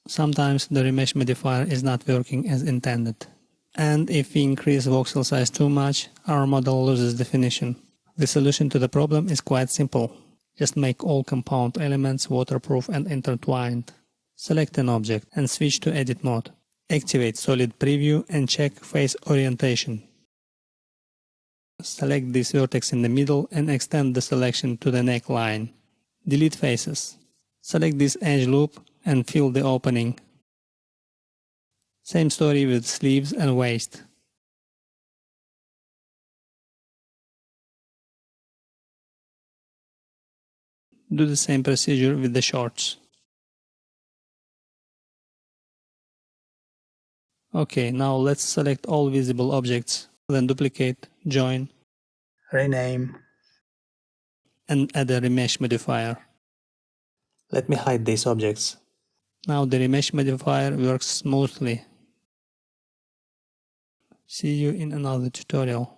Sometimes the Remesh modifier is not working as intended. And if we increase voxel size too much, our model loses definition. The solution to the problem is quite simple. Just make all compound elements waterproof and intertwined. Select an object and switch to edit mode. Activate solid preview and check face orientation. Select this vertex in the middle and extend the selection to the neckline. Delete faces. Select this edge loop and fill the opening. Same story with sleeves and waist. Do the same procedure with the shorts. Okay, now let's select all visible objects, then duplicate, join, rename, and add a Remesh modifier. Let me hide these objects. Now the Remesh modifier works smoothly. See you in another tutorial.